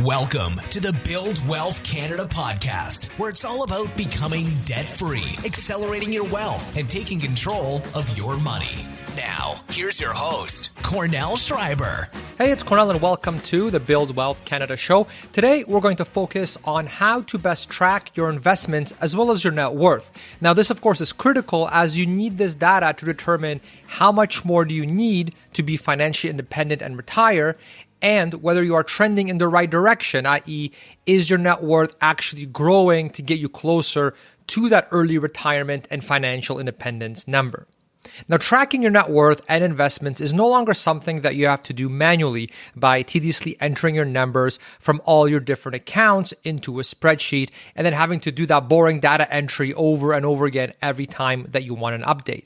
Welcome to the Build Wealth Canada podcast, where it's all about becoming debt-free, accelerating your wealth, and taking control of your money. Now, here's your host, Cornell Schreiber. Hey, it's Cornell and welcome to the Build Wealth Canada show. Today, we're going to focus on how to best track your investments as well as your net worth. Now, this, of course, is critical as you need this data to determine how much more do you need to be financially independent and retire, and whether you are trending in the right direction, i.e., is your net worth actually growing to get you closer to that early retirement and financial independence number. Now, tracking your net worth and investments is no longer something that you have to do manually by tediously entering your numbers from all your different accounts into a spreadsheet and then having to do that boring data entry over and over again every time that you want an update.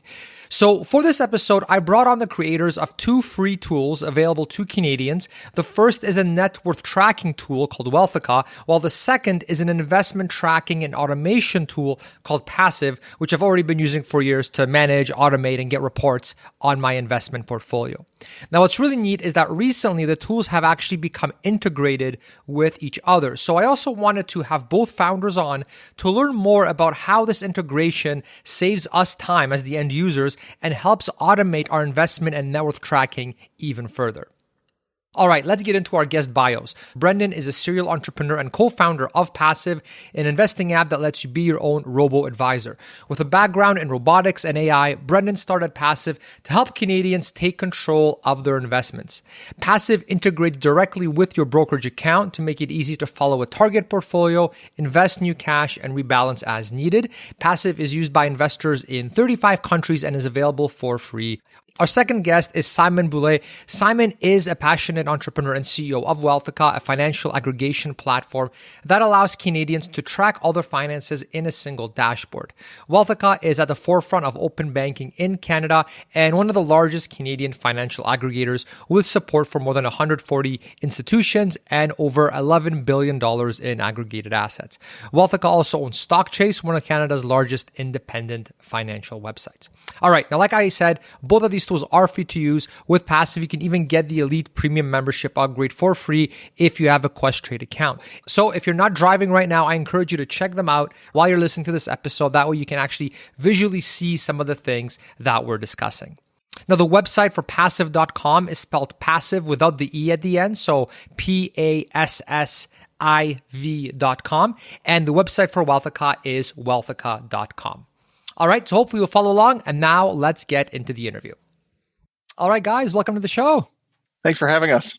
So for this episode, I brought on the creators of two free tools available to Canadians. The first is a net worth tracking tool called Wealthica, while the second is an investment tracking and automation tool called Passiv, which I've already been using for years to manage, automate, and get reports on my investment portfolio. Now, what's really neat is that recently the tools have actually become integrated with each other. So I also wanted to have both founders on to learn more about how this integration saves us time as the end users and helps automate our investment and net worth tracking even further. All right, let's get into our guest bios. Brendan is a serial entrepreneur and co-founder of Passiv, an investing app that lets you be your own robo-advisor. With a background in robotics and AI, Brendan started Passiv to help Canadians take control of their investments. Passiv integrates directly with your brokerage account to make it easy to follow a target portfolio, invest new cash, and rebalance as needed. Passiv is used by investors in 35 countries and is available for free. Our second guest is Simon Boulay. Simon is a passionate entrepreneur and CEO of Wealthica, a financial aggregation platform that allows Canadians to track all their finances in a single dashboard. Wealthica is at the forefront of open banking in Canada and one of the largest Canadian financial aggregators with support for more than 140 institutions and over $11 billion in aggregated assets. Wealthica also owns StockChase, one of Canada's largest independent financial websites. All right, now like I said, both of these tools are free to use. With Passiv, you can even get the Elite Premium membership upgrade for free if you have a Questrade account. So if you're not driving right now, I encourage you to check them out while you're listening to this episode. That way you can actually visually see some of the things that we're discussing. Now, the website for passiv.com is spelled passive without the E at the end, so PASSIV.com. And the website for Wealthica is wealthica.com. All right, so hopefully you'll follow along. And now let's get into the interview. All right, guys, welcome to the show. Thanks for having us.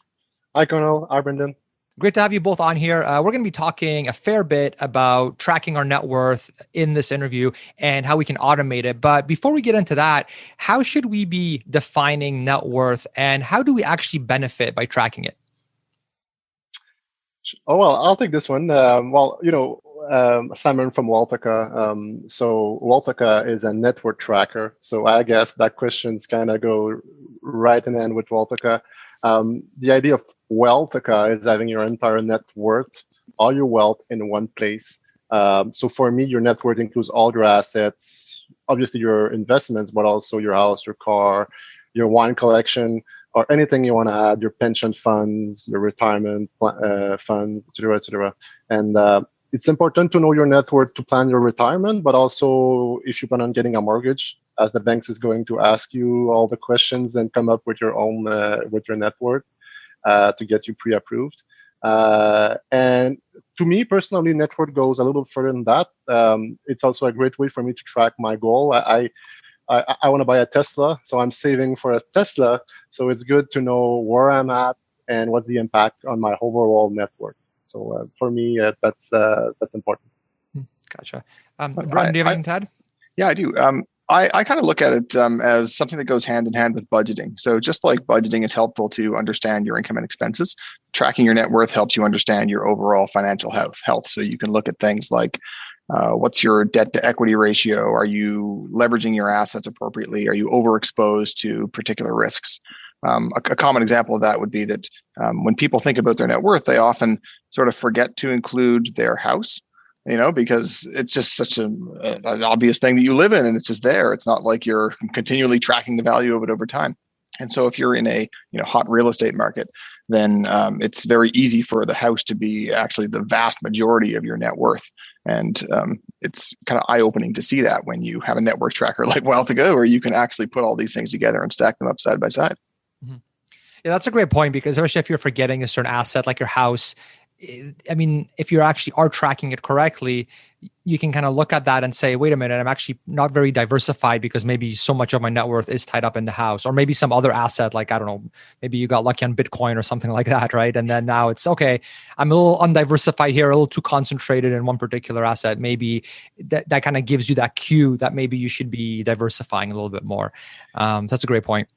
Hi, Cornell. Hi, Brendan. Great to have you both on here. We're going to be talking a fair bit about tracking our net worth in this interview and how we can automate it. But before we get into that, how should we be defining net worth and how do we actually benefit by tracking it? Oh, well, I'll take this one. Simon from Wealthica. So Wealthica is a network tracker. So I guess that questions kind of go right in hand with Wealthica. The idea of Wealthica is having your entire net worth, all your wealth in one place. So for me, your net worth includes all your assets, obviously your investments, but also your house, your car, your wine collection, or anything you want to add, your pension funds, your retirement funds, et cetera. And it's important to know your net worth to plan your retirement, but also if you plan on getting a mortgage, as the banks is going to ask you all the questions and come up with your own, with your net worth to get you pre-approved. And to me personally, net worth goes a little further than that. It's also a great way for me to track my goal. I want to buy a Tesla, so I'm saving for a Tesla. So it's good to know where I'm at and what's the impact on my overall net worth. So for me, that's important. Gotcha. Brendan, do you have anything to add? Yeah, I do. I kind of look at it as something that goes hand in hand with budgeting. So just like budgeting is helpful to understand your income and expenses, tracking your net worth helps you understand your overall financial health. So you can look at things like what's your debt to equity ratio? Are you leveraging your assets appropriately? Are you overexposed to particular risks? A common example of that would be that when people think about their net worth, they often sort of forget to include their house, because it's just such an obvious thing that you live in and it's just there. It's not like you're continually tracking the value of it over time. And so if you're in a hot real estate market, then it's very easy for the house to be actually the vast majority of your net worth. And it's kind of eye-opening to see that when you have a net worth tracker like Wealthica, where you can actually put all these things together and stack them up side by side. Mm-hmm. Yeah, that's a great point, because especially if you're forgetting a certain asset like your house, I mean, if you actually are tracking it correctly, you can kind of look at that and say, wait a minute, I'm actually not very diversified because maybe so much of my net worth is tied up in the house, or maybe some other asset, like, I don't know, maybe you got lucky on Bitcoin or something like that, right? And then now it's, okay, I'm a little undiversified here, a little too concentrated in one particular asset. Maybe that kind of gives you that cue that maybe you should be diversifying a little bit more. That's a great point.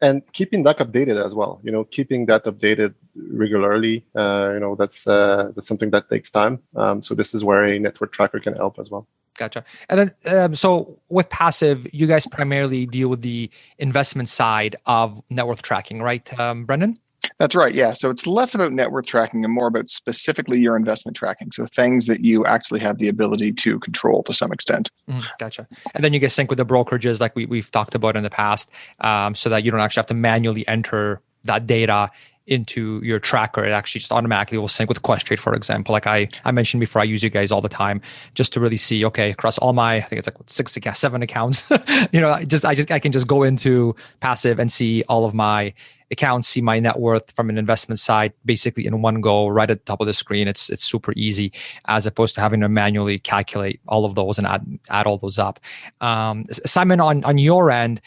And keeping that updated as well, keeping that updated regularly, that's something that takes time. So this is where a network tracker can help as well. Gotcha. And then, so with Passiv, you guys primarily deal with the investment side of net worth tracking, right, Brendan? That's right. Yeah. So it's less about net worth tracking and more about specifically your investment tracking. So things that you actually have the ability to control to some extent. Gotcha. And then you get sync with the brokerages like we've talked about in the past, so that you don't actually have to manually enter that data into your tracker. It actually just automatically will sync with Questrade, for example. Like I mentioned before, I use you guys all the time just to really see, okay, across all my, I think it's like 7 accounts, I can just go into Passiv and see all of my accounts, see my net worth from an investment side, basically in one go, right at the top of the screen. It's super easy, as opposed to having to manually calculate all of those and add all those up. Simon, on your end,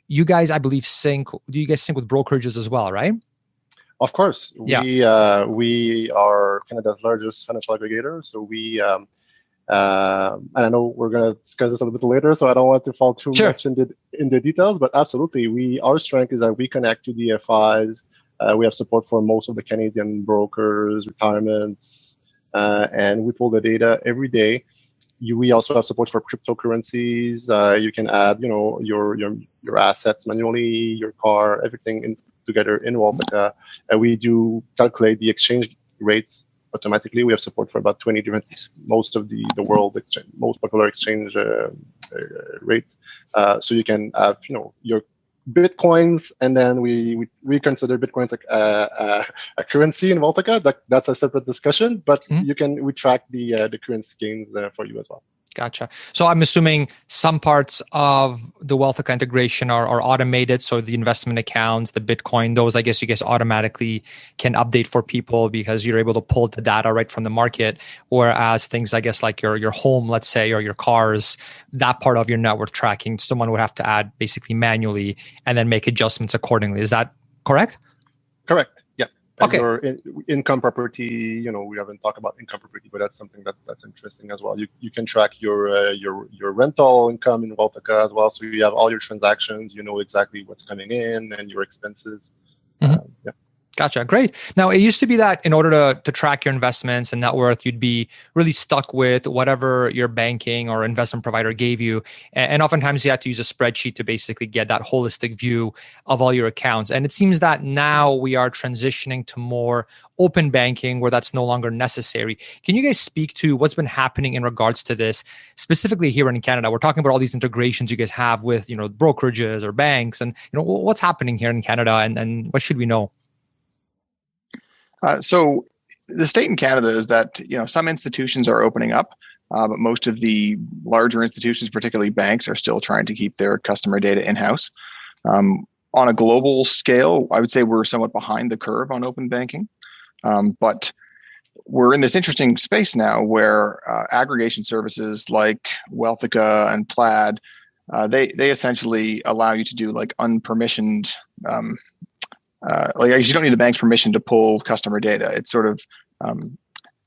you guys, I believe, do you guys sync with brokerages as well, right? Of course. Yeah. We are Canada's largest financial aggregator. So and I know we're going to discuss this a little bit later, so I don't want to fall too much in the details, but absolutely, our strength is that we connect to the FIs. We have support for most of the Canadian brokers, retirements, and we pull the data every day. We also have support for cryptocurrencies. You can add, your assets manually, your car, everything together in Wealthica. We do calculate the exchange rates automatically. We have support for about 20 different, most of the world most popular exchange rates. So you can have, your Bitcoins, and then we consider Bitcoins like a currency in Wealthica. That's a separate discussion, but we track the currency gains for you as well. Gotcha. So I'm assuming some parts of the Wealthica integration are automated. So the investment accounts, the Bitcoin, those, I guess you guys automatically can update for people because you're able to pull the data right from the market. Whereas things, I guess, like your home, let's say, or your cars, that part of your network tracking, someone would have to add basically manually and then make adjustments accordingly. Is that correct? Correct. Yeah. Okay. Your income property, we haven't talked about income property, but that's something that's interesting as well. You can track your rental income in Wealthica as well, so you have all your transactions. You know exactly what's coming in and your expenses. Yeah. Gotcha. Great. Now, it used to be that in order to track your investments and net worth, you'd be really stuck with whatever your banking or investment provider gave you. And oftentimes you had to use a spreadsheet to basically get that holistic view of all your accounts. And it seems that now we are transitioning to more open banking where that's no longer necessary. Can you guys speak to what's been happening in regards to this, specifically here in Canada? We're talking about all these integrations you guys have with, brokerages or banks, and, what's happening here in Canada, and what should we know? So the state in Canada is that, some institutions are opening up, but most of the larger institutions, particularly banks, are still trying to keep their customer data in-house. On a global scale, I would say we're somewhat behind the curve on open banking. But we're in this interesting space now where aggregation services like Wealthica and Plaid, they essentially allow you to do like unpermissioned you don't need the bank's permission to pull customer data. It sort of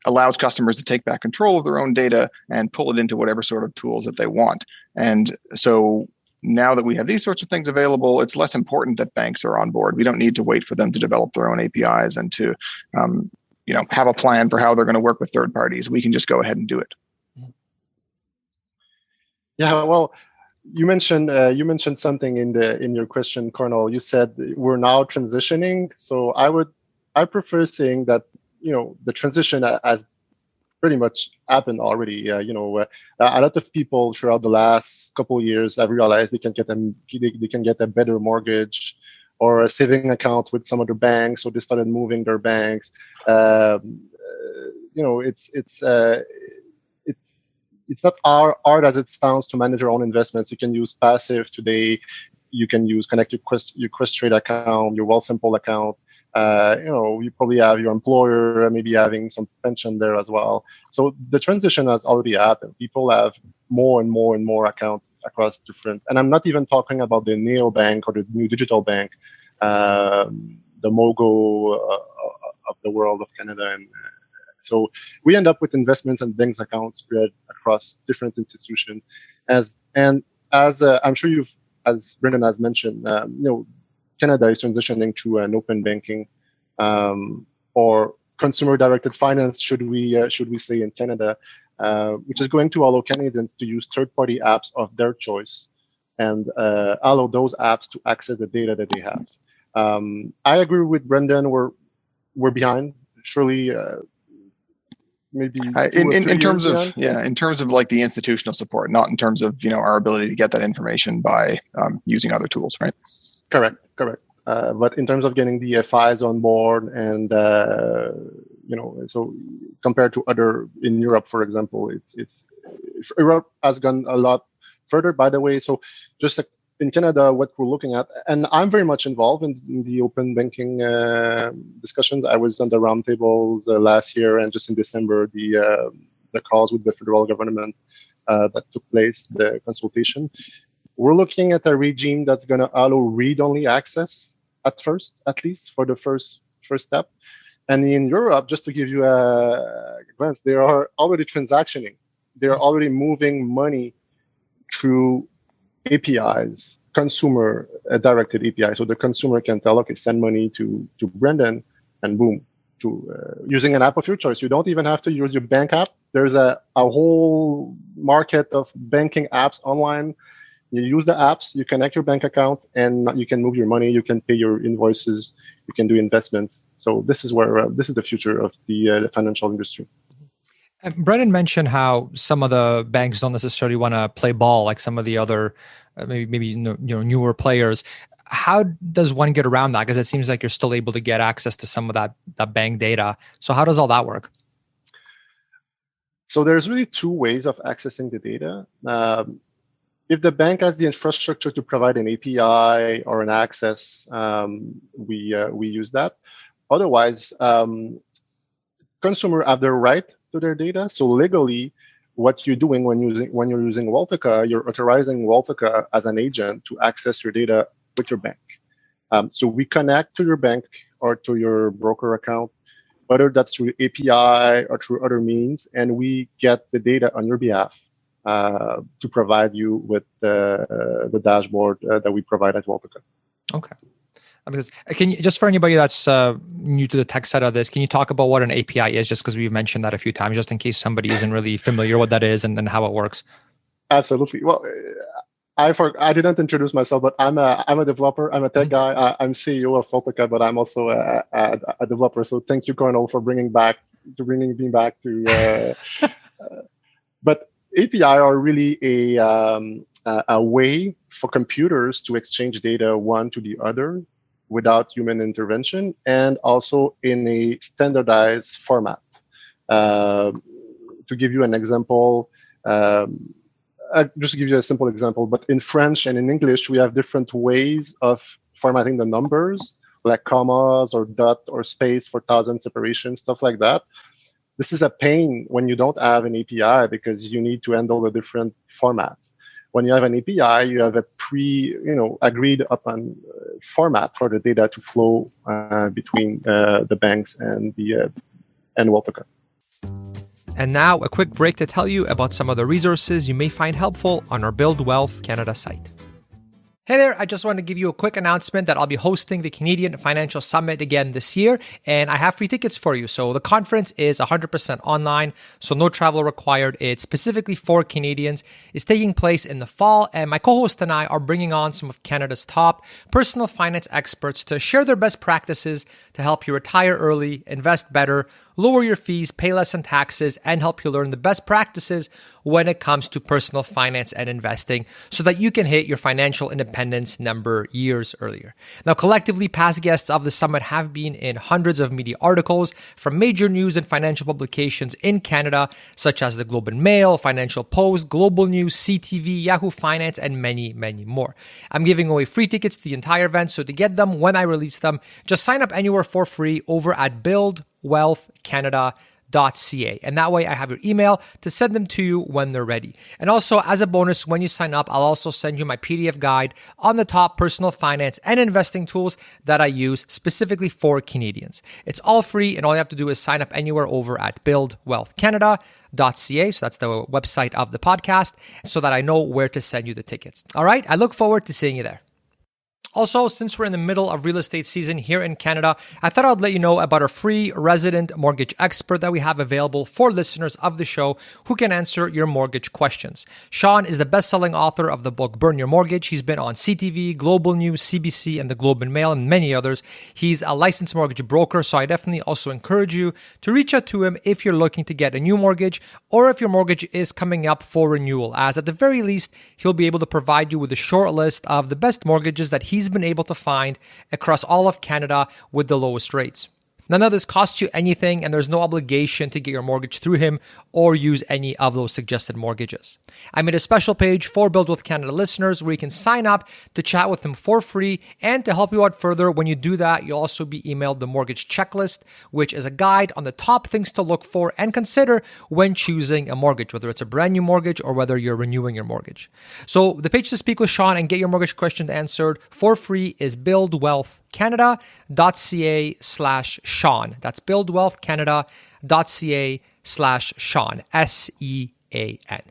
allows customers to take back control of their own data and pull it into whatever sort of tools that they want. And so now that we have these sorts of things available, it's less important that banks are on board. We don't need to wait for them to develop their own APIs and to have a plan for how they're going to work with third parties. We can just go ahead and do it. Yeah, well, you mentioned something in your question, Colonel. You said we're now transitioning. So I prefer saying that the transition has pretty much happened already. A lot of people throughout the last couple of years have realized they can get a better mortgage, or a saving account with some other banks, so they started moving their banks. It's not hard as it sounds to manage your own investments. You can use Passiv today. You can connect your Questrade account, your Wealthsimple account. You probably have your employer, maybe having some pension there as well. So the transition has already happened. People have more and more and more accounts across different, and I'm not even talking about the neobank or the new digital bank, the Mogo of the world of Canada. And so we end up with investments and bank accounts spread across different institutions. As I'm sure as Brendan has mentioned, Canada is transitioning to an open banking or consumer-directed finance, should we say in Canada, which is going to allow Canadians to use third-party apps of their choice and allow those apps to access the data that they have. I agree with Brendan. We're behind. Surely, maybe in terms of like the institutional support, not in terms of our ability to get that information by using other tools, right? Correct. But in terms of getting the FIs on board, and so compared to other in Europe, for example, Europe has gone a lot further. By the way, so just like in Canada, what we're looking at, and I'm very much involved in the open banking discussions. I was on the roundtables last year, and just in December, the calls with the federal government that took place, the consultation. We're looking at a regime that's going to allow read-only access at least for the first step. And in Europe, just to give you a glance, they are already transactioning. They are already moving money through APIs, consumer-directed APIs. So the consumer can tell, okay, send money to Brendan, and boom, using an app of your choice. You don't even have to use your bank app. There's a whole market of banking apps online. You use the apps, you connect your bank account, and you can move your money. You can pay your invoices. You can do investments. So this is the future of the financial industry. Brendan mentioned how some of the banks don't necessarily want to play ball like some of the other maybe newer players. How does one get around that? Because it seems like you're still able to get access to some of that bank data. So how does all that work? So there's really two ways of accessing the data. If the bank has the infrastructure to provide an API or an access, we use that. Otherwise, consumers have the right to their data. So legally, what you're doing when you're using Wealthica, you're authorizing Wealthica as an agent to access your data with your bank. So we connect to your bank or to your broker account, whether that's through API or through other means, and we get the data on your behalf to provide you with the dashboard that we provide at Wealthica. Okay. Because can you, just for anybody that's new to the tech side of this, can you talk about what an API is? Just because we've mentioned that a few times, just in case somebody isn't really familiar what that is and how it works. Absolutely. Well, I didn't introduce myself, but I'm a developer. I'm a tech guy. I'm CEO of Wealthica, but I'm also a developer. So thank you, Colonel, for bringing me back to. But API are really a way for computers to exchange data one to the other without human intervention, and also in a standardized format. To give you an example, just to give you a simple example, but in French and in English, we have different ways of formatting the numbers, like commas or dot or space for thousand separation, stuff like that. This is a pain when you don't have an API because you need to handle the different formats. When you have an API, you have a agreed upon format for the data to flow between the banks and Wealthica. And now a quick break to tell you about some of the resources you may find helpful on our Build Wealth Canada site. Hey there, I just wanted to give you a quick announcement that I'll be hosting the Canadian Financial Summit again this year, and I have free tickets for you. So the conference is 100% online, so no travel required. It's specifically for Canadians. It's taking place in the fall, and my co-host and I are bringing on some of Canada's top personal finance experts to share their best practices to help you retire early, invest better, lower your fees, pay less in taxes, and help you learn the best practices when it comes to personal finance and investing so that you can hit your financial independence number years earlier. Now, collectively, past guests of the summit have been in hundreds of media articles from major news and financial publications in Canada, such as the Globe and Mail, Financial Post, Global News, CTV, Yahoo Finance, and many, many more. I'm giving away free tickets to the entire event, so to get them when I release them, just sign up anywhere for free over at buildwealthcanada.ca. And that way I have your email to send them to you when they're ready. And also, as a bonus, when you sign up, I'll also send you my PDF guide on the top personal finance and investing tools that I use specifically for Canadians. It's all free, and all you have to do is sign up anywhere over at buildwealthcanada.ca. So that's the website of the podcast, so that I know where to send you the tickets. All right. I look forward to seeing you there. Also, since we're in the middle of real estate season here in Canada, I thought I'd let you know about our free resident mortgage expert that we have available for listeners of the show who can answer your mortgage questions. Sean is the best-selling author of the book Burn Your Mortgage. He's been on CTV, Global News, CBC, and the Globe and Mail, and many others. He's a licensed mortgage broker, so I definitely also encourage you to reach out to him if you're looking to get a new mortgage or if your mortgage is coming up for renewal, as at the very least, he'll be able to provide you with a short list of the best mortgages that he's been able to find across all of Canada with the lowest rates. None of this costs you anything, and there's no obligation to get your mortgage through him or use any of those suggested mortgages. I made a special page for Build With Canada listeners where you can sign up to chat with him for free, and to help you out further, when you do that, you'll also be emailed the mortgage checklist, which is a guide on the top things to look for and consider when choosing a mortgage, whether it's a brand new mortgage or whether you're renewing your mortgage. So the page to speak with Sean and get your mortgage questions answered for free is buildwealthcanada.ca/Sean. That's buildwealthcanada.ca/Sean, SEAN.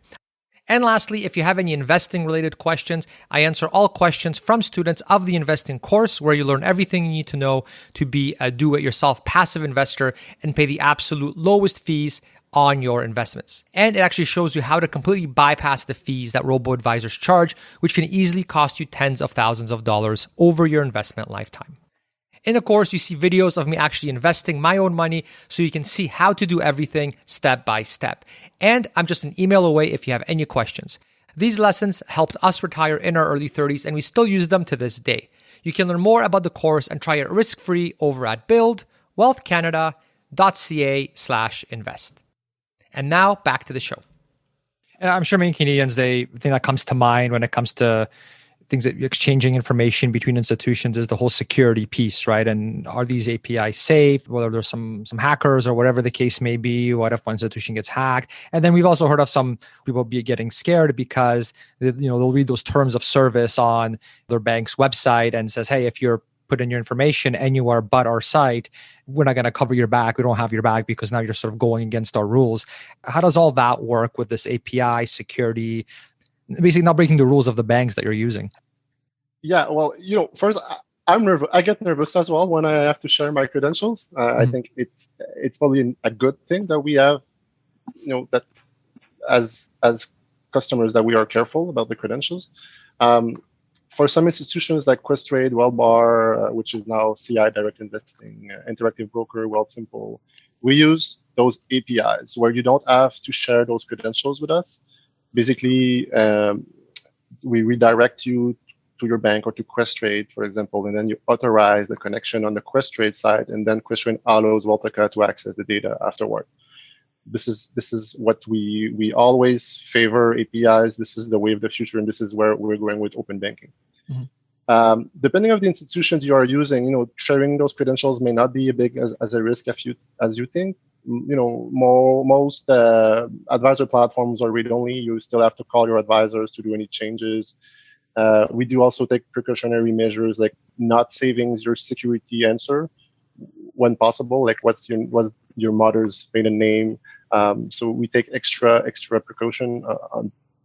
And lastly, if you have any investing related questions, I answer all questions from students of the investing course, where you learn everything you need to know to be a do-it-yourself passive investor and pay the absolute lowest fees on your investments. And it actually shows you how to completely bypass the fees that robo-advisors charge, which can easily cost you tens of thousands of dollars over your investment lifetime. In the course, you see videos of me actually investing my own money, so you can see how to do everything step by step. And I'm just an email away if you have any questions. These lessons helped us retire in our early 30s, and we still use them to this day. You can learn more about the course and try it risk-free over at buildwealthcanada.ca/invest. And now back to the show. And I'm sure many Canadians, the thing that comes to mind when it comes to things that exchanging information between institutions is the whole security piece, right? And are these APIs safe? Whether there's some hackers or whatever the case may be. What if one institution gets hacked? And then we've also heard of some people getting scared because they'll read those terms of service on their bank's website and says, hey, if you're put in your information anywhere but our site, we're not going to cover your back. We don't have your back because now you're sort of going against our rules. How does all that work with this API security? Basically not breaking the rules of the banks that you're using. Yeah, well, first, I'm nervous. I get nervous as well when I have to share my credentials. I think it's probably a good thing that we have, that as customers, that we are careful about the credentials. For some institutions like Questrade, Wellbar, which is now CI Direct Investing, Interactive Broker, Wealthsimple, we use those APIs where you don't have to share those credentials with us. Basically, we redirect you to your bank or to Questrade, for example, and then you authorize the connection on the Questrade side, and then Questrade allows Wealthica to access the data afterward. This is what we always favor APIs. This is the way of the future, and this is where we're going with open banking. Mm-hmm. Depending on the institutions you are using, sharing those credentials may not be as a risk as you think. Most advisor platforms are read-only. You still have to call your advisors to do any changes. We do also take precautionary measures like not saving your security answer when possible, like what's your mother's maiden name. So we take extra precaution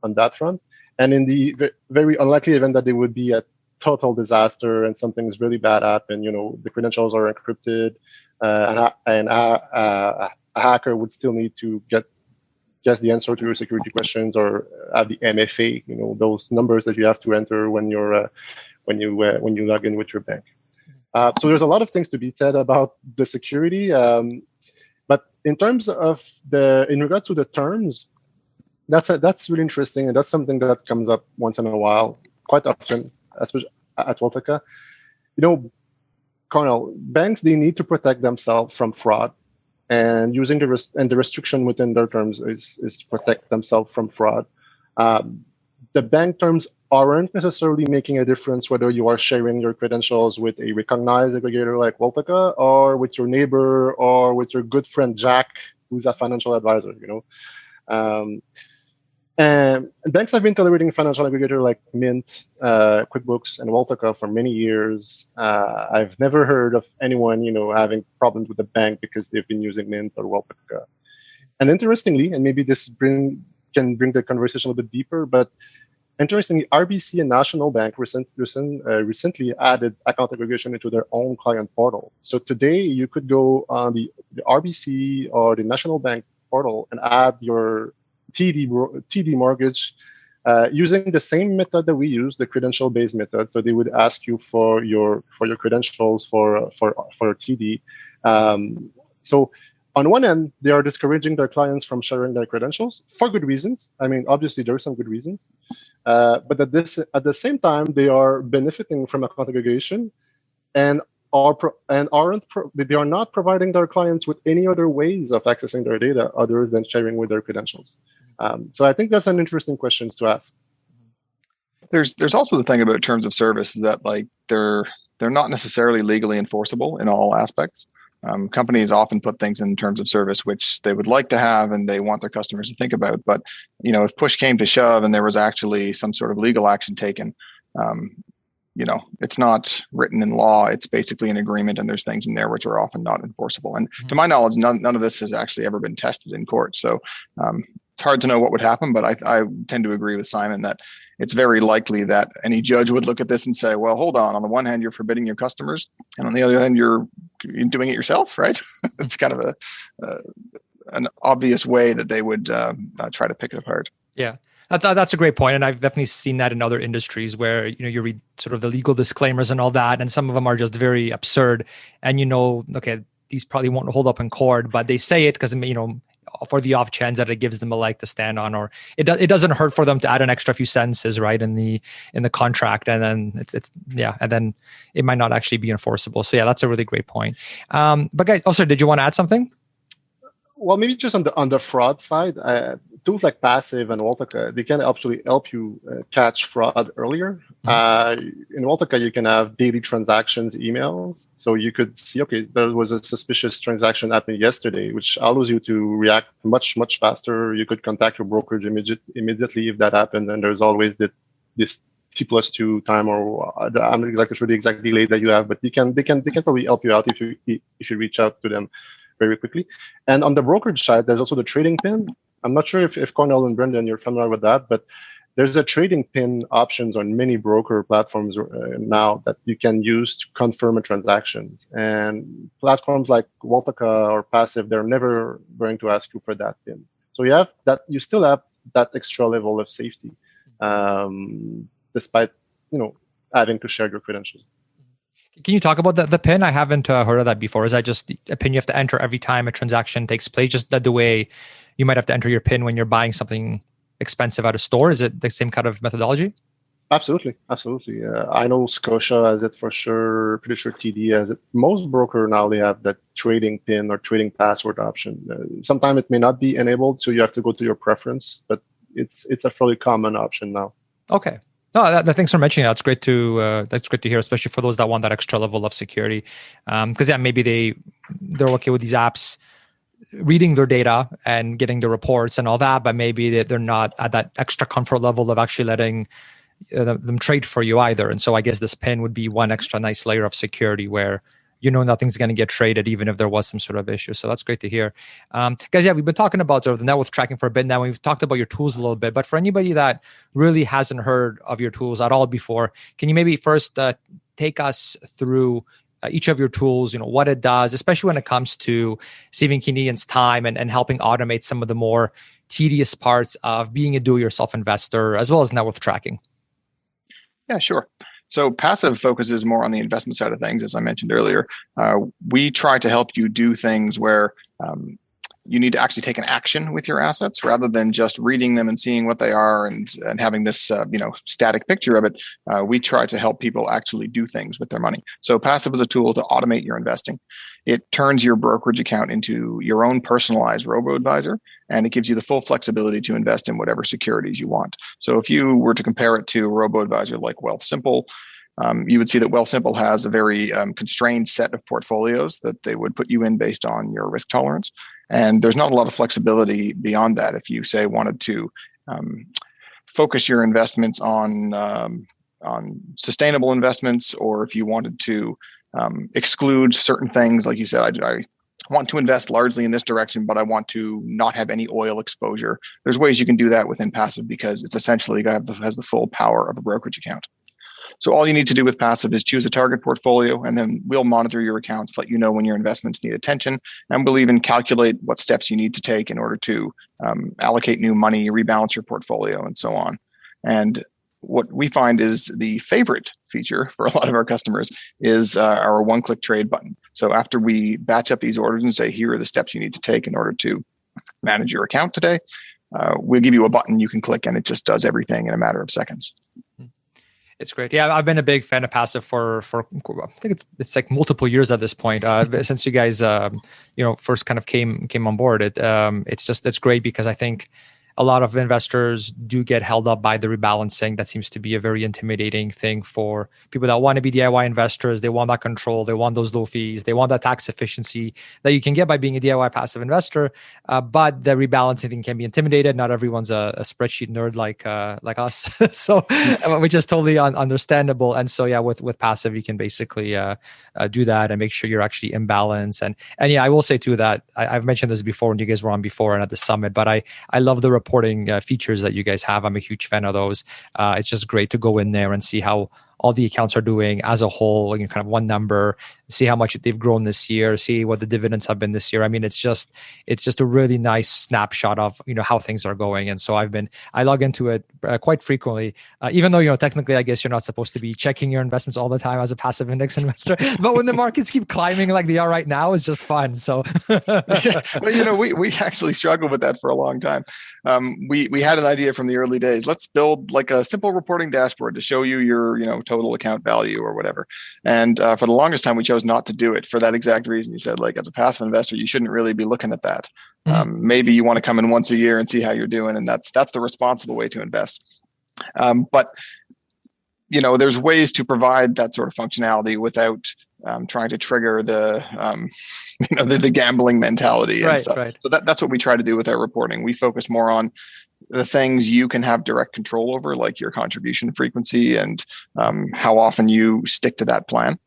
on that front. And in the very unlikely event that there would be a total disaster and something's really bad happen, the credentials are encrypted, and a hacker would still need to guess the answer to your security questions or have the MFA, those numbers that you have to enter when you log in with your bank. So there's a lot of things to be said about the security. But in regards to the terms, that's really interesting, and that's something that comes up once in a while, quite often, especially at Wealthica. Colonel, banks, they need to protect themselves from fraud, and using the restriction within their terms is to protect themselves from fraud. The bank terms aren't necessarily making a difference whether you are sharing your credentials with a recognized aggregator like Wealthica, or with your neighbor, or with your good friend Jack, who's a financial advisor. And banks have been tolerating financial aggregator like Mint, QuickBooks, and Wealthica for many years. I've never heard of anyone, having problems with the bank because they've been using Mint or Wealthica. And interestingly, and maybe this can bring the conversation a little bit deeper, but interestingly, RBC and National Bank recently added account aggregation into their own client portal. So today, you could go on the RBC or the National Bank portal and add your TD mortgage using the same method that we use, the credential-based method. So they would ask you for your credentials for TD. So on one end, they are discouraging their clients from sharing their credentials for good reasons. I mean, obviously there are some good reasons, but at the same time, they are benefiting from account aggregation, and they are not providing their clients with any other ways of accessing their data other than sharing with their credentials. So I think that's an interesting question to ask. There's also the thing about terms of service that they're not necessarily legally enforceable in all aspects. Companies often put things in terms of service which they would like to have and they want their customers to think about. But if push came to shove and there was actually some sort of legal action taken, it's not written in law. It's basically an agreement, and there's things in there which are often not enforceable. And to my knowledge, none of this has actually ever been tested in court. So it's hard to know what would happen, but I tend to agree with Simon that it's very likely that any judge would look at this and say, well, hold on. On the one hand, you're forbidding your customers, and on the other hand, you're doing it yourself, right? It's kind of an obvious way that they would try to pick it apart. Yeah. That's a great point. And I've definitely seen that in other industries where, you read sort of the legal disclaimers and all that, and some of them are just very absurd. And, okay, these probably won't hold up in court, but they say it because, for the off chance that it gives them a leg to stand on, or it doesn't hurt for them to add an extra few sentences, right, in the contract, and then and then it might not actually be enforceable. So yeah, that's a really great point. But guys, also, did you want to add something? Well, maybe just on the fraud side, tools like Passiv and Wealthica, they can actually help you catch fraud earlier. In Wealthica, you can have daily transactions emails. So you could see, okay, there was a suspicious transaction happening yesterday, which allows you to react much, much faster. You could contact your brokerage immediately if that happened. And there's always this T+2 time, or I'm not exactly sure the exact delay that you have, but they can probably help you out if you reach out to them very quickly. And on the brokerage side, there's also the trading pin. I'm not sure if Cornell and Brendan, you're familiar with that, but there's a trading pin options on many broker platforms now that you can use to confirm a transaction. And platforms like Wealthica or Passiv, they're never going to ask you for that pin. So you still have that extra level of safety, despite having to share your credentials. Can you talk about the PIN? I haven't heard of that before. Is that just a PIN you have to enter every time a transaction takes place? Just the way you might have to enter your PIN when you're buying something expensive at a store? Is it the same kind of methodology? Absolutely. I know Scotia has it for sure. Pretty sure TD has it. Most broker now, they have that trading PIN or trading password option. Sometimes it may not be enabled, so you have to go to your preference, but it's a fairly common option now. Okay. No, thanks for mentioning that. That's great to hear, especially for those that want that extra level of security. Because maybe they're okay with these apps reading their data and getting the reports and all that, but maybe they're not at that extra comfort level of actually letting them trade for you either. And so I guess this PIN would be one extra nice layer of security where nothing's going to get traded, even if there was some sort of issue. So that's great to hear. Guys, we've been talking about sort of the net worth tracking for a bit now. We've talked about your tools a little bit, but for anybody that really hasn't heard of your tools at all before, can you maybe first take us through each of your tools, what it does, especially when it comes to saving Canadians time and helping automate some of the more tedious parts of being a do-it-yourself investor, as well as net worth tracking? Yeah, sure. So Passiv focuses more on the investment side of things, as I mentioned earlier. We try to help you do things where you need to actually take an action with your assets rather than just reading them and seeing what they are and having this static picture of it. We try to help people actually do things with their money. So Passive is a tool to automate your investing. It turns your brokerage account into your own personalized robo-advisor, and it gives you the full flexibility to invest in whatever securities you want. So if you were to compare it to a robo-advisor like Wealthsimple, you would see that Wealthsimple has a very constrained set of portfolios that they would put you in based on your risk tolerance. And there's not a lot of flexibility beyond that. If you say wanted to focus your investments on sustainable investments, or if you wanted to exclude certain things, like you said, I want to invest largely in this direction, but I want to not have any oil exposure. There's ways you can do that within Passive because it's essentially has the full power of a brokerage account. So all you need to do with Passive is choose a target portfolio, and then we'll monitor your accounts, let you know when your investments need attention, and we'll even calculate what steps you need to take in order to allocate new money, rebalance your portfolio, and so on. And what we find is the favorite feature for a lot of our customers is our one-click trade button. So after we batch up these orders and say, here are the steps you need to take in order to manage your account today, we'll give you a button you can click, and it just does everything in a matter of seconds. It's great. Yeah, I've been a big fan of Passive for I think it's like multiple years at this point. Since you guys first kind of came on board. It's great because I think a lot of investors do get held up by the rebalancing. That seems to be a very intimidating thing for people that want to be DIY investors. They want that control. They want those low fees. They want that tax efficiency that you can get by being a DIY passive investor. But the rebalancing thing can be intimidated. Not everyone's a spreadsheet nerd like us. So, which is totally understandable. And so, yeah, with Passive, you can basically do that and make sure you're actually in balance. And yeah, I will say too that I've mentioned this before when you guys were on before and at the summit, but I love the reporting features that you guys have. I'm a huge fan of those. It's just great to go in there and see how all the accounts are doing as a whole, kind of one number, see how much they've grown this year, see what the dividends have been this year. I mean, it's just a really nice snapshot of, how things are going. And so I log into it quite frequently, even though, technically, I guess you're not supposed to be checking your investments all the time as a passive index investor, but when the markets keep climbing like they are right now, it's just fun. So, well, we actually struggled with that for a long time. We had an idea from the early days. Let's build like a simple reporting dashboard to show you your, total account value or whatever. And for the longest time, we chose not to do it for that exact reason. You said, like, as a passive investor, you shouldn't really be looking at that. Maybe you want to come in once a year and see how you're doing. And that's the responsible way to invest. But there's ways to provide that sort of functionality without trying to trigger the the gambling mentality and stuff. Right. So that's what we try to do with our reporting. We focus more on the things you can have direct control over, like your contribution frequency and how often you stick to that plan.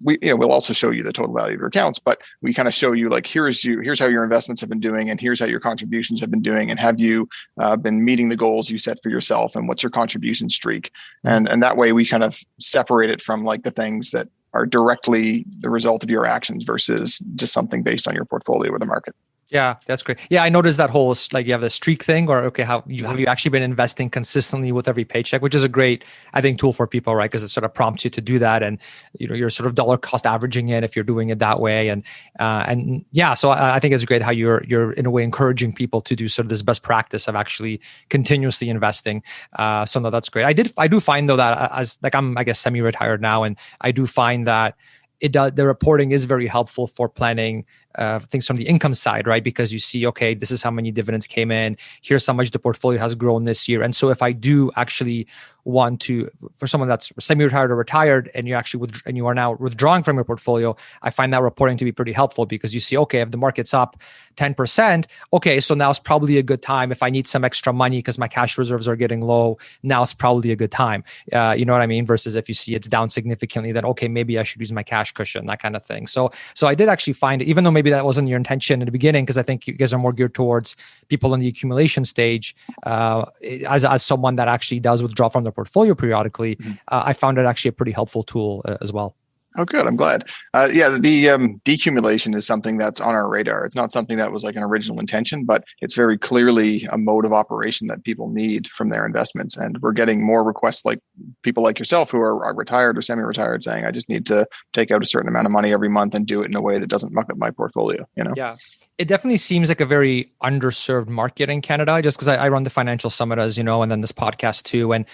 We'll also show you the total value of your accounts, but we kind of show you, like, here's how your investments have been doing, and here's how your contributions have been doing, and have you been meeting the goals you set for yourself, and what's your contribution streak, and that way we kind of separate it from like the things that are directly the result of your actions versus just something based on your portfolio or the market. Yeah, that's great. Yeah, I noticed that whole, like, you have the streak thing, or have you actually been investing consistently with every paycheck, which is a great, I think, tool for people, right? Because it sort of prompts you to do that, and you're sort of dollar cost averaging it if you're doing it that way, and yeah, so I think it's great how you're in a way encouraging people to do sort of this best practice of actually continuously investing. So no, that's great. I do find though that as, like, I'm, I guess, semi-retired now, and I do find that the reporting is very helpful for planning things from the income side, right? Because you see, okay, this is how many dividends came in. Here's how much the portfolio has grown this year. And so if I do actually want to, for someone that's semi-retired or retired, and you are now withdrawing from your portfolio, I find that reporting to be pretty helpful, because you see, okay, if the market's up 10%, okay, so now's probably a good time. If I need some extra money because my cash reserves are getting low, now's probably a good time. You know what I mean? Versus if you see it's down significantly, then okay, maybe I should use my cash cushion, that kind of thing. So I did actually find it, even though maybe that wasn't your intention in the beginning, because I think you guys are more geared towards people in the accumulation stage, as someone that actually does withdraw from their portfolio periodically, I found it actually a pretty helpful tool as well. Oh, good. I'm glad. Yeah, the decumulation is something that's on our radar. It's not something that was like an original intention, but it's very clearly a mode of operation that people need from their investments. And we're getting more requests like people like yourself who are retired or semi-retired saying, I just need to take out a certain amount of money every month and do it in a way that doesn't muck up my portfolio, you know? Yeah. It definitely seems like a very underserved market in Canada, just because I run the financial summit, as you know, and then this podcast too. And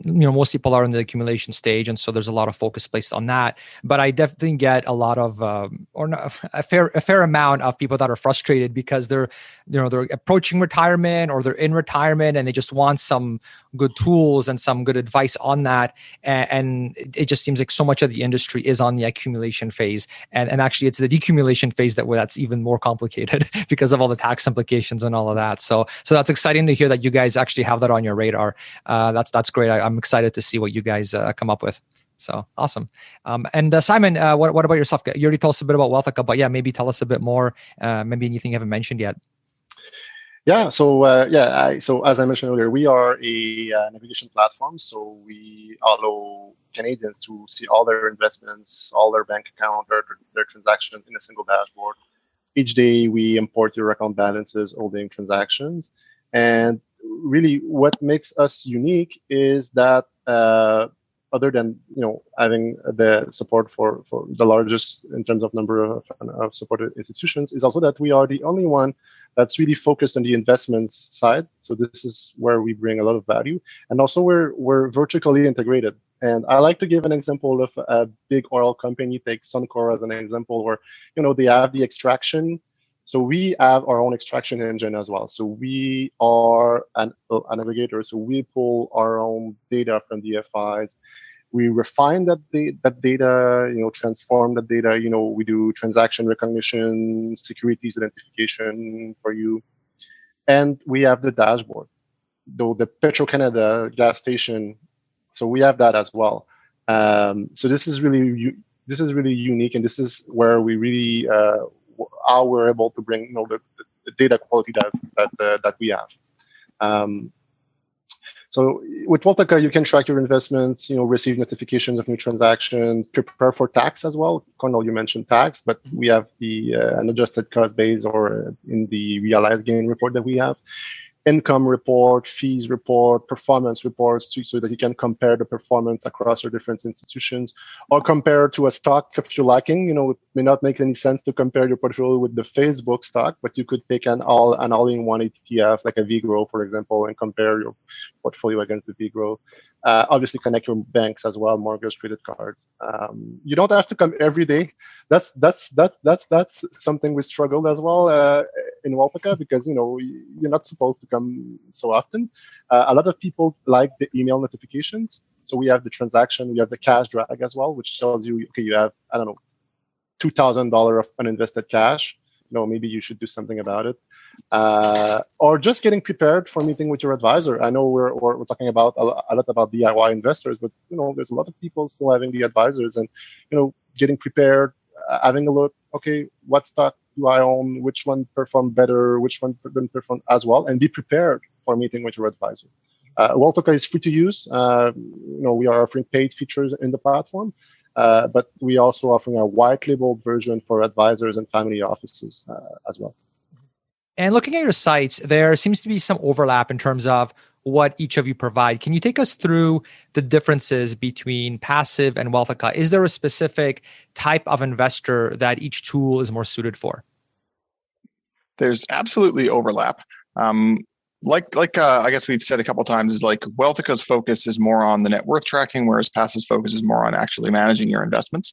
most people are in the accumulation stage, and so there's a lot of focus placed on that. But I definitely get a lot of, or not, a fair amount of people that are frustrated because they're approaching retirement or they're in retirement and they just want some good tools and some good advice on that. And it just seems like so much of the industry is on the accumulation phase, and actually it's the decumulation phase that's even more complicated because of all the tax implications and all of that. So that's exciting to hear that you guys actually have that on your radar. That's great. I'm excited to see what you guys come up with. So awesome. And Simon, what about yourself? You already told us a bit about Wealthica, but yeah, maybe tell us a bit more. Maybe anything you haven't mentioned yet. Yeah. So so as I mentioned earlier, we are a navigation platform. So we allow Canadians to see all their investments, all their bank account, their transactions in a single dashboard. Each day we import your account balances, holding transactions, and really what makes us unique is that other than having the support for the largest in terms of number of supported institutions, is also that we are the only one that's really focused on the investments side. So this is where we bring a lot of value, and also we're vertically integrated. And I like to give an example of a big oil company, take Suncor as an example, where they have the extraction. So we have our own extraction engine as well. So we are an aggregator. So we pull our own data from the FIs. We refine that data, transform that data. We do transaction recognition, securities identification for you, and we have the dashboard. Though the Petro-Canada gas station, so we have that as well. So this is really unique, and this is where we really how we're able to bring the data quality that we have. So with Wealthica, you can track your investments, receive notifications of new transactions, prepare for tax as well. Cornell, you mentioned tax, but we have the unadjusted cost base, or in the realized gain report that we have. Income report, fees report, performance reports, so that you can compare the performance across your different institutions, or compare to a stock if you're lacking. It may not make any sense to compare your portfolio with the Facebook stock, but you could take an all-in-one ETF, like a VGRO, for example, and compare your portfolio against the VGRO. Obviously, connect your banks as well, mortgage, credit cards. You don't have to come every day. That's something we struggled as well in Wealthica, because you're not supposed to come so often. A lot of people like the email notifications. So we have the transaction, we have the cash drag as well, which tells you, okay, you have, I don't know, $2,000 of uninvested cash. Maybe you should do something about it. Or just getting prepared for meeting with your advisor. I know we're talking about a lot about DIY investors, but there's a lot of people still having the advisors, and getting prepared, having a look. Okay, what stock do I own? Which one performed better? Which one didn't perform as well? And be prepared for meeting with your advisor. Wealthica is free to use. We are offering paid features in the platform. But we are also offering a white labeled version for advisors and family offices as well. And looking at your sites, there seems to be some overlap in terms of what each of you provide. Can you take us through the differences between Passiv and Wealthica? Is there a specific type of investor that each tool is more suited for? There's absolutely overlap. I guess we've said a couple of times, is like Wealthica's focus is more on the net worth tracking, whereas Passiv's focus is more on actually managing your investments.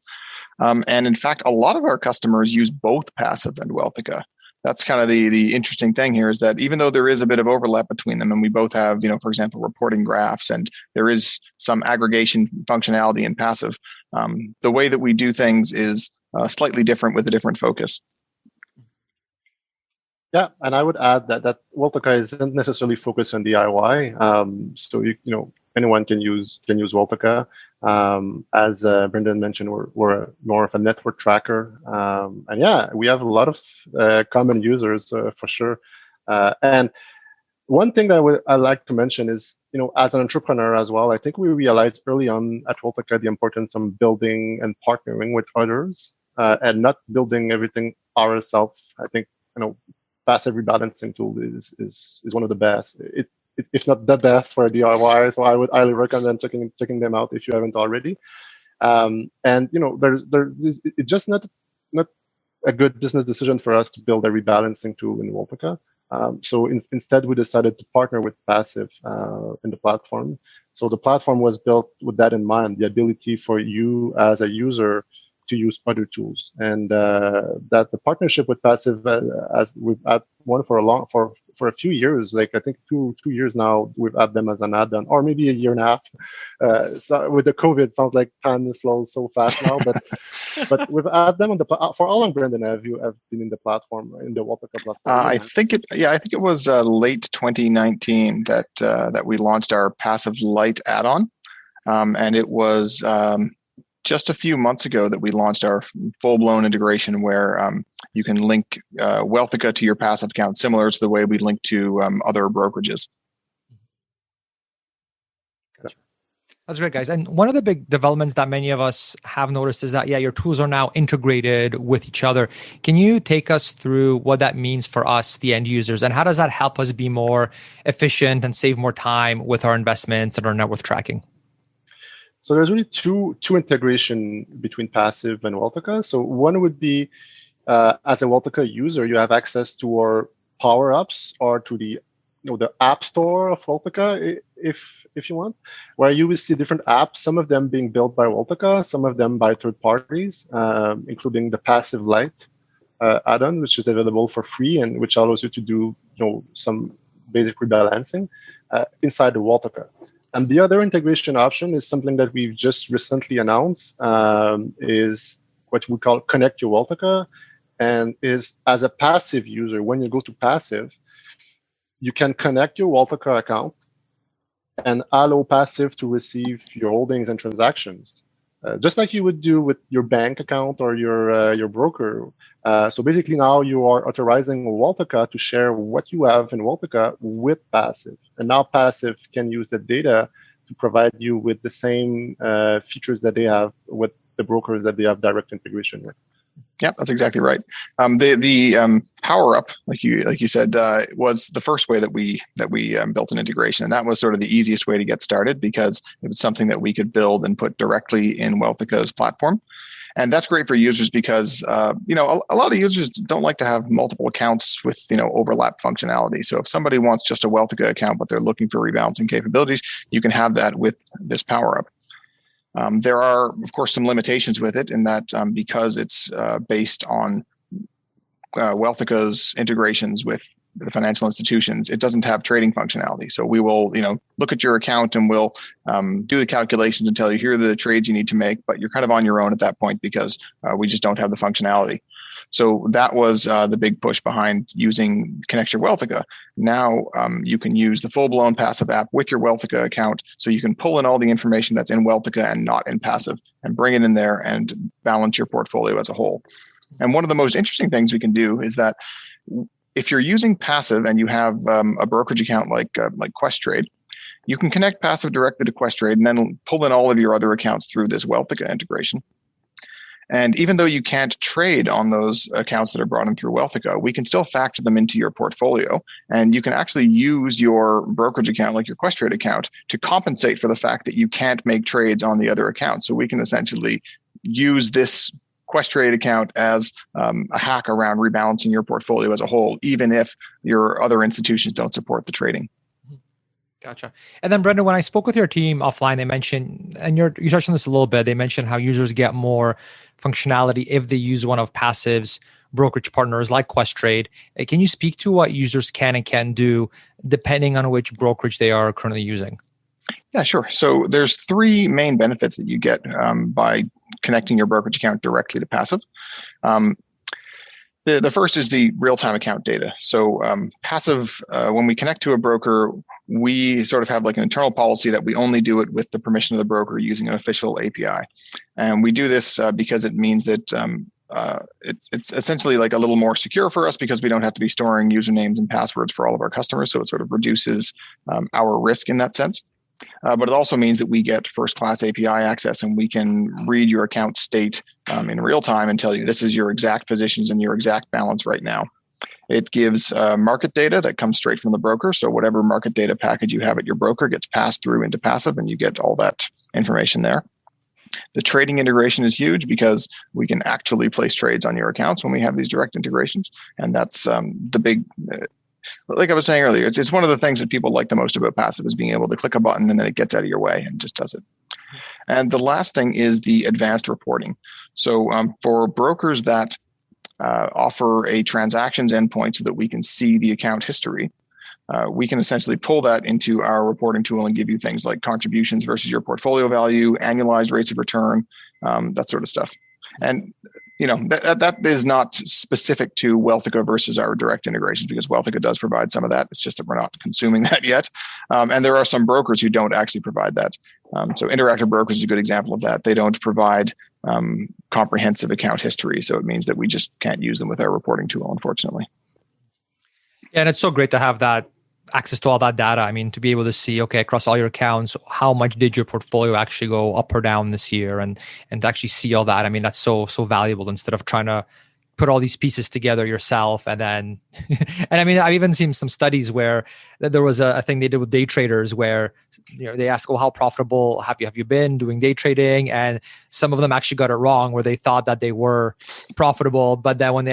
And in fact, a lot of our customers use both Passiv and Wealthica. That's kind of the interesting thing here, is that even though there is a bit of overlap between them, and we both have, for example, reporting graphs, and there is some aggregation functionality in Passiv, the way that we do things is slightly different with a different focus. Yeah, and I would add that Wealthica isn't necessarily focused on DIY. So anyone can use Wealthica. As Brendan mentioned, we're more of a network tracker, and yeah, we have a lot of common users for sure. And One thing that I like to mention is, as an entrepreneur as well, I think we realized early on at Wealthica the importance of building and partnering with others and not building everything ourselves. I think, passive rebalancing tool is one of the best. If not the best for DIY. So I would highly recommend checking them out if you haven't already. And it's just not a good business decision for us to build a rebalancing tool in Wealthica. So instead, we decided to partner with Passiv in the platform. So the platform was built with that in mind, the ability for you as a user to use other tools, and that the partnership with Passiv, as we've had one for a few years, like I think two years now, we've had them as an add-on, or maybe a year and a half. So with the COVID, sounds like time flows so fast now, but we've had them on for how long, Brendan, have you been in the platform, in the Wealthica platform? I think it was late 2019 that we launched our Passive Lite add-on, and it was just a few months ago that we launched our full-blown integration where you can link Wealthica to your Passive account, similar to the way we link to other brokerages. That's great, guys. And one of the big developments that many of us have noticed is that, your tools are now integrated with each other. Can you take us through what that means for us, the end users, and how does that help us be more efficient and save more time with our investments and our net worth tracking? So there's really two integration between Passiv and Wealthica. So one would be, as a Wealthica user, you have access to our power ups or to the app store of Wealthica, if you want, where you will see different apps, some of them being built by Wealthica, some of them by third parties, including the Passive Lite add-on, which is available for free and which allows you to do some basic rebalancing inside the Wealthica. And the other integration option is something that we've just recently announced, is what we call Connect Your Wealthica, and is as a Passiv user, when you go to Passiv, you can connect your Wealthica account and allow Passiv to receive your holdings and transactions, just like you would do with your bank account or your broker. So basically now you are authorizing Wealthica to share what you have in Wealthica with Passiv. And now Passiv can use the data to provide you with the same features that they have with the brokers that they have direct integration with. Yeah, that's exactly right. The power up, like you said, was the first way that we built an integration, and that was sort of the easiest way to get started because it was something that we could build and put directly in Wealthica's platform, and that's great for users because a lot of users don't like to have multiple accounts with overlap functionality. So if somebody wants just a Wealthica account but they're looking for rebalancing capabilities, you can have that with this power up. There are, of course, some limitations with it in that because it's based on Wealthica's integrations with the financial institutions, it doesn't have trading functionality. So we will, look at your account and we'll do the calculations and tell you here are the trades you need to make, but you're kind of on your own at that point because we just don't have the functionality. So that was the big push behind using Connect Your Wealthica. Now you can use the full-blown Passive app with your Wealthica account, so you can pull in all the information that's in Wealthica and not in Passive, and bring it in there and balance your portfolio as a whole. And one of the most interesting things we can do is that if you're using Passive and you have a brokerage account like Questrade, you can connect Passive directly to Questrade and then pull in all of your other accounts through this Wealthica integration. And even though you can't trade on those accounts that are brought in through Wealthica, we can still factor them into your portfolio. And you can actually use your brokerage account, like your Questrade account, to compensate for the fact that you can't make trades on the other accounts. So we can essentially use this Questrade account as a hack around rebalancing your portfolio as a whole, even if your other institutions don't support the trading. Gotcha. And then, Brendan, when I spoke with your team offline, they mentioned, and you touched on this a little bit, they mentioned how users get more functionality if they use one of Passiv's brokerage partners like Questrade. Can you speak to what users can and can't do depending on which brokerage they are currently using? Yeah, sure. So there's three main benefits that you get by connecting your brokerage account directly to Passive. The first is the real-time account data. So Passive, when we connect to a broker, we sort of have like an internal policy that we only do it with the permission of the broker using an official API. And we do this because it means that it's essentially like a little more secure for us because we don't have to be storing usernames and passwords for all of our customers. So it sort of reduces our risk in that sense. But it also means that we get first-class API access, and we can read your account state in real time and tell you this is your exact positions and your exact balance right now. It gives market data that comes straight from the broker. So whatever market data package you have at your broker gets passed through into Passiv, and you get all that information there. The trading integration is huge because we can actually place trades on your accounts when we have these direct integrations. And that's the big, like I was saying earlier, it's one of the things that people like the most about Passiv is being able to click a button and then it gets out of your way and just does it. And the last thing is the advanced reporting. So for brokers that offer a transactions endpoint so that we can see the account history, we can essentially pull that into our reporting tool and give you things like contributions versus your portfolio value, annualized rates of return, that sort of stuff. And that is not specific to Wealthica versus our direct integrations because Wealthica does provide some of that. It's just that we're not consuming that yet. And there are some brokers who don't actually provide that. So Interactive Brokers is a good example of that. They don't provide comprehensive account history. So it means that we just can't use them with our reporting tool, unfortunately. Yeah, and it's so great to have that access to all that data. I mean, to be able to see, okay, across all your accounts, how much did your portfolio actually go up or down this year, and to actually see all that. I mean, that's so valuable instead of trying to put all these pieces together yourself. And then, and I mean, I've even seen some studies where there was a thing they did with day traders where, they ask, well, how profitable have you been doing day trading? And some of them actually got it wrong where they thought that they were profitable. But then when they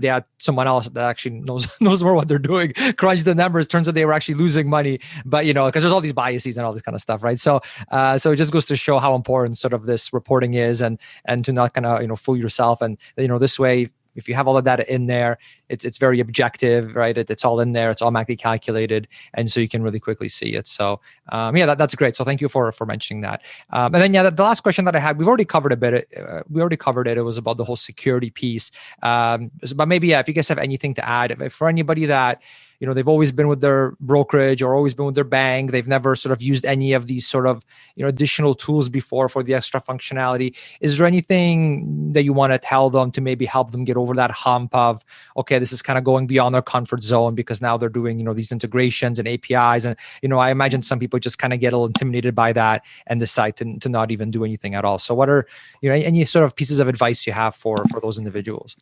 had someone else that actually knows more what they're doing, crunch the numbers, turns out they were actually losing money. But, because there's all these biases and all this kind of stuff, right? So it just goes to show how important sort of this reporting is and to not kind of, fool yourself. And, this way, if you have all of that in there, it's very objective, right? It's all in there. It's automatically calculated, and so you can really quickly see it. So, that's great. So, thank you for mentioning that. And then, the last question that I had, we've already covered a bit. We already covered it. It was about the whole security piece. But maybe, if you guys have anything to add, if for anybody that they've always been with their brokerage or always been with their bank, they've never sort of used any of these sort of additional tools before for the extra functionality. Is there anything that you want to tell them to maybe help them get over that hump of, okay, this is kind of going beyond their comfort zone because now they're doing these integrations and APIs, and I imagine some people just kind of get a little intimidated by that and decide to not even do anything at all. So what are any sort of pieces of advice you have for those individuals?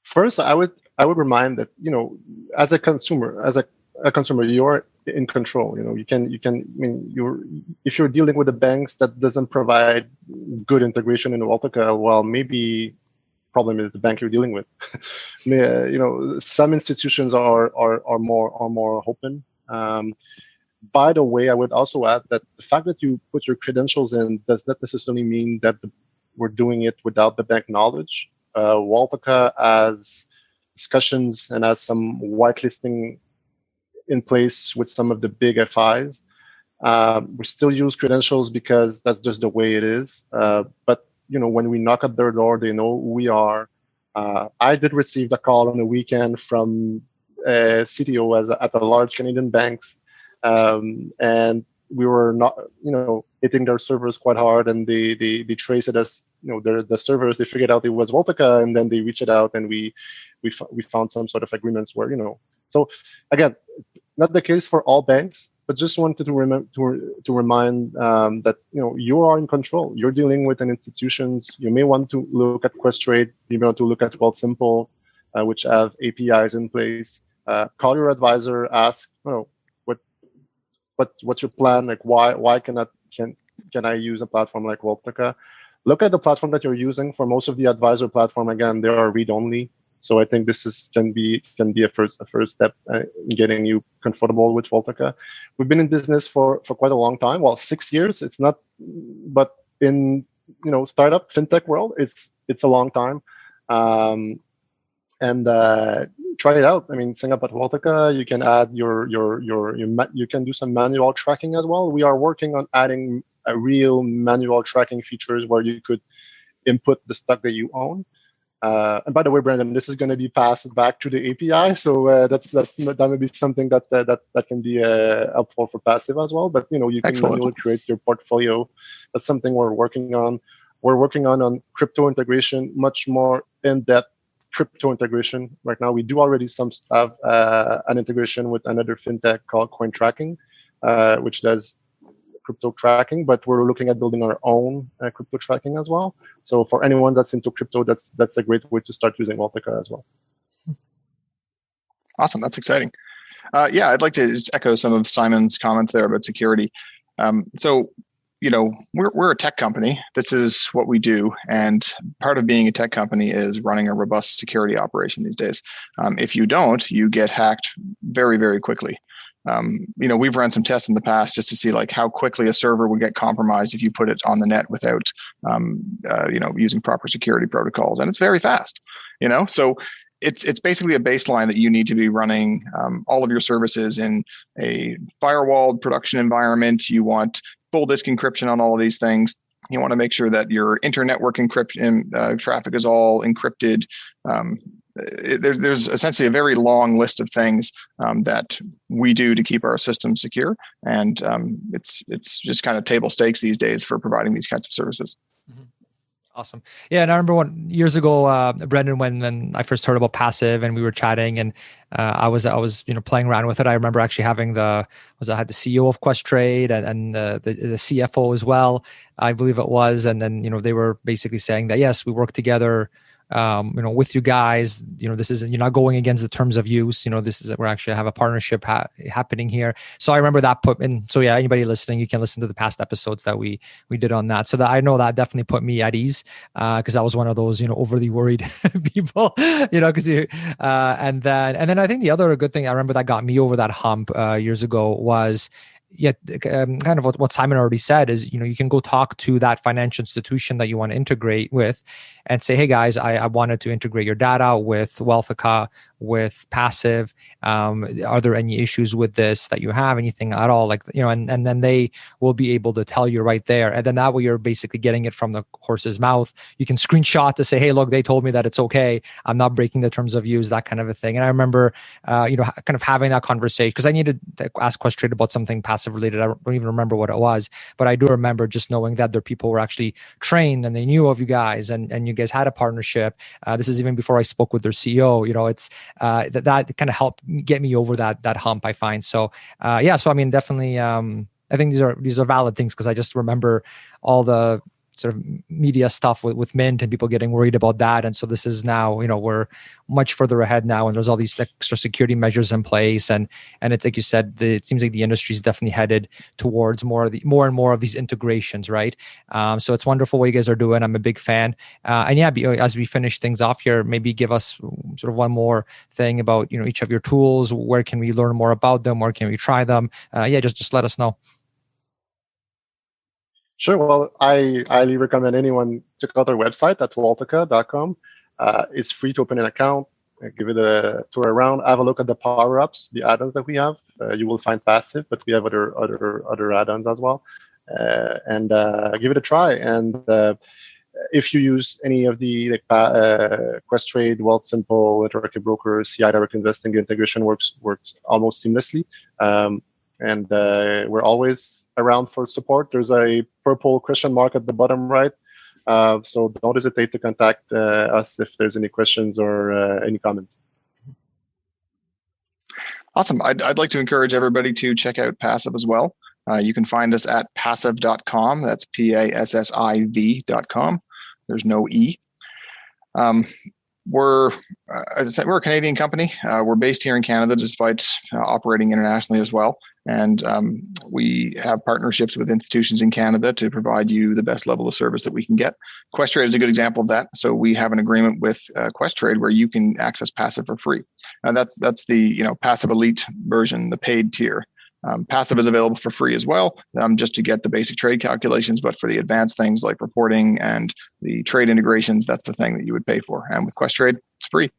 First, I would remind that, as a consumer, you're in control. If you're dealing with the banks that doesn't provide good integration in Wealthica, well, maybe problem is the bank you're dealing with. Some institutions are more open. By the way, I would also add that the fact that you put your credentials in does not necessarily mean that we're doing it without the bank knowledge. Wealthica has discussions and has some whitelisting in place with some of the big FIs. We still use credentials because that's just the way it is. But when we knock at their door, they know who we are. I did receive a call on the weekend from a CTO at a large Canadian banks, and we were not, hitting their servers quite hard, and they traced it as, the servers. They figured out it was Wealthica, and then they reached it out, and we found some sort of agreements where, So again, not the case for all banks, but just wanted to remind that you are in control. You're dealing with an institutions. You may want to look at Questrade. You may want to look at Wealthsimple, which have APIs in place. Call your advisor. Ask, what's your plan? Like, why can I use a platform like Wealthica? Look at the platform that you're using. For most of the advisor platform, again, they are read only. So I think this can be a first step in getting you comfortable with Wealthica. We've been in business for quite a long time. Well, 6 years. It's not, but in startup fintech world, it's a long time. And try it out. I mean, sign up at Wealthica. You can add you can do some manual tracking as well. We are working on adding a real manual tracking features where you could input the stock that you own. And by the way, Brandon, this is going to be passed back to the API, so that may be something that can be helpful for Passiv as well. But you can Excellent. manually create your portfolio. That's something we're working on. We're working on crypto integration, much more in-depth crypto integration. Right now, we do already have an integration with another fintech called Coin Tracking, which does crypto tracking, but we're looking at building our own crypto tracking as well. So for anyone that's into crypto, that's a great way to start using Wealthica as well. Awesome. That's exciting. Yeah, I'd like to just echo some of Simon's comments there about security. So, we're a tech company. This is what we do. And part of being a tech company is running a robust security operation these days. If you don't, you get hacked very, very quickly. We've run some tests in the past just to see like how quickly a server would get compromised if you put it on the net without, using proper security protocols. And it's very fast, so it's basically a baseline that you need to be running all of your services in a firewalled production environment. You want full disk encryption on all of these things. You want to make sure that your inter-network encryption traffic is all encrypted. There's essentially a very long list of things that we do to keep our systems secure, and it's just kind of table stakes these days for providing these kinds of services. Mm-hmm. Awesome. Yeah, and I remember years ago, Brendan, when I first heard about Passiv, and we were chatting, and I was playing around with it. I remember actually having I had the CEO of Questrade and the CFO as well, I believe it was, and then they were basically saying that yes, we work together. With you guys, this isn't, you're not going against the terms of use. This is, we're actually have a partnership happening here. So I remember that so yeah, anybody listening, you can listen to the past episodes that we did on that. So that I know that definitely put me at ease, because I was one of those, overly worried people, because and then I think the other good thing I remember that got me over that hump years ago was, kind of what Simon already said is, you can go talk to that financial institution that you want to integrate with and say, hey guys, I wanted to integrate your data with Wealthica, with Passiv. Are there any issues with this that you have, anything at all? And then they will be able to tell you right there. And then that way you're basically getting it from the horse's mouth. You can screenshot to say, hey, look, they told me that it's okay. I'm not breaking the terms of use, that kind of a thing. And I remember, kind of having that conversation because I needed to ask Questrade about something Passiv related. I don't even remember what it was, but I do remember just knowing that their people were actually trained and they knew of you guys and you guys had a partnership. This is even before I spoke with their CEO. It's that kind of helped get me over that hump, I find. So so I mean, definitely, I think these are valid things because I just remember all the sort of media stuff with Mint and people getting worried about that. And so this is now, we're much further ahead now, and there's all these extra security measures in place. And it's like you said, it seems like the industry is definitely headed towards more and more of these integrations, right? So it's wonderful what you guys are doing. I'm a big fan. And yeah, as we finish things off here, maybe give us sort of one more thing about, each of your tools. Where can we learn more about them? Where can we try them? Just let us know. Sure. Well, I highly recommend anyone check out our website at wealthica.com. It's free to open an account, give it a tour around, have a look at the power-ups, the add-ons that we have. You will find Passiv, but we have other add-ons as well. And give it a try. And if you use any of the Questrade, Wealthsimple, Interactive Brokers, CI Direct Investing, the integration works almost seamlessly. And we're always around for support. There's a purple question mark at the bottom right. So don't hesitate to contact us if there's any questions or any comments. Awesome. I'd like to encourage everybody to check out Passiv as well. You can find us at passiv.com. That's PASSIV.com. There's no E. As I said, we're a Canadian company. We're based here in Canada, despite operating internationally as well. And we have partnerships with institutions in Canada to provide you the best level of service that we can get. Questrade is a good example of that. So we have an agreement with Questrade where you can access Passiv for free. And that's the Passiv Elite version, the paid tier. Passiv is available for free as well, just to get the basic trade calculations. But for the advanced things like reporting and the trade integrations, that's the thing that you would pay for. And with Questrade, it's free.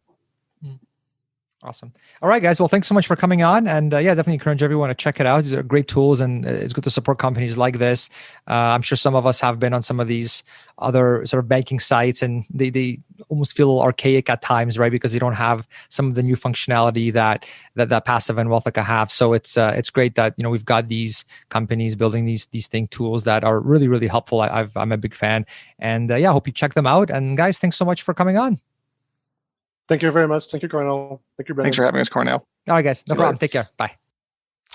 Awesome. All right, guys. Well, thanks so much for coming on. And definitely encourage everyone to check it out. These are great tools, and it's good to support companies like this. I'm sure some of us have been on some of these other sort of banking sites, and they almost feel archaic at times, right? Because they don't have some of the new functionality that Passiv and Wealthica have. So it's great that we've got these companies building these tools that are really, really helpful. I'm a big fan, and I hope you check them out. And guys, thanks so much for coming on. Thank you very much. Thank you, Cornell. Thank you, Brendan. Thanks for having us, Cornell. All right, guys. No problem. Take care. Bye.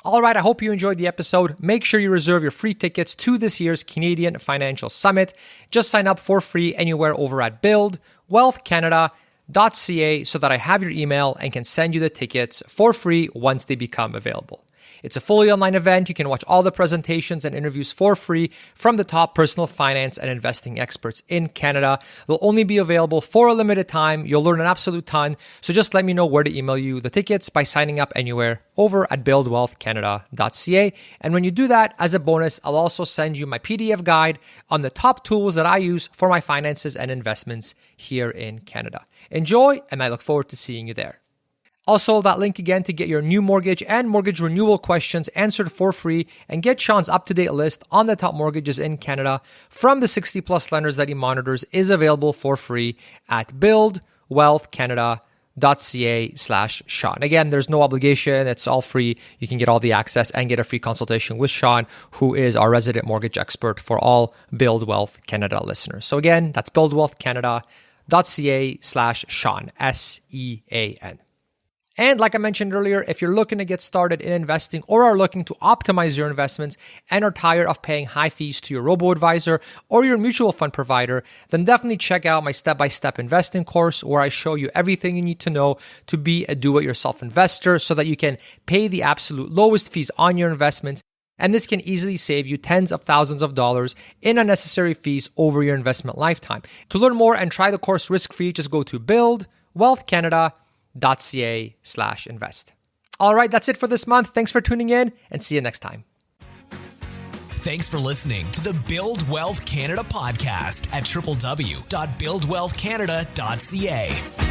All right. I hope you enjoyed the episode. Make sure you reserve your free tickets to this year's Canadian Financial Summit. Just sign up for free anywhere over at buildwealthcanada.ca so that I have your email and can send you the tickets for free once they become available. It's a fully online event. You can watch all the presentations and interviews for free from the top personal finance and investing experts in Canada. They'll only be available for a limited time. You'll learn an absolute ton. So just let me know where to email you the tickets by signing up anywhere over at buildwealthcanada.ca. And when you do that, as a bonus, I'll also send you my PDF guide on the top tools that I use for my finances and investments here in Canada. Enjoy, and I look forward to seeing you there. Also, that link again to get your new mortgage and mortgage renewal questions answered for free and get Sean's up-to-date list on the top mortgages in Canada from the 60-plus lenders that he monitors is available for free at buildwealthcanada.ca/Sean. Again, there's no obligation. It's all free. You can get all the access and get a free consultation with Sean, who is our resident mortgage expert for all Build Wealth Canada listeners. So again, that's buildwealthcanada.ca/Sean, SEAN. And like I mentioned earlier, if you're looking to get started in investing or are looking to optimize your investments and are tired of paying high fees to your robo-advisor or your mutual fund provider, then definitely check out my step-by-step investing course where I show you everything you need to know to be a do-it-yourself investor so that you can pay the absolute lowest fees on your investments. And this can easily save you tens of thousands of dollars in unnecessary fees over your investment lifetime. To learn more and try the course risk-free, just go to buildwealthcanada.ca/invest. All right, that's it for this month. Thanks for tuning in and see you next time. Thanks for listening to the Build Wealth Canada podcast at www.buildwealthcanada.ca.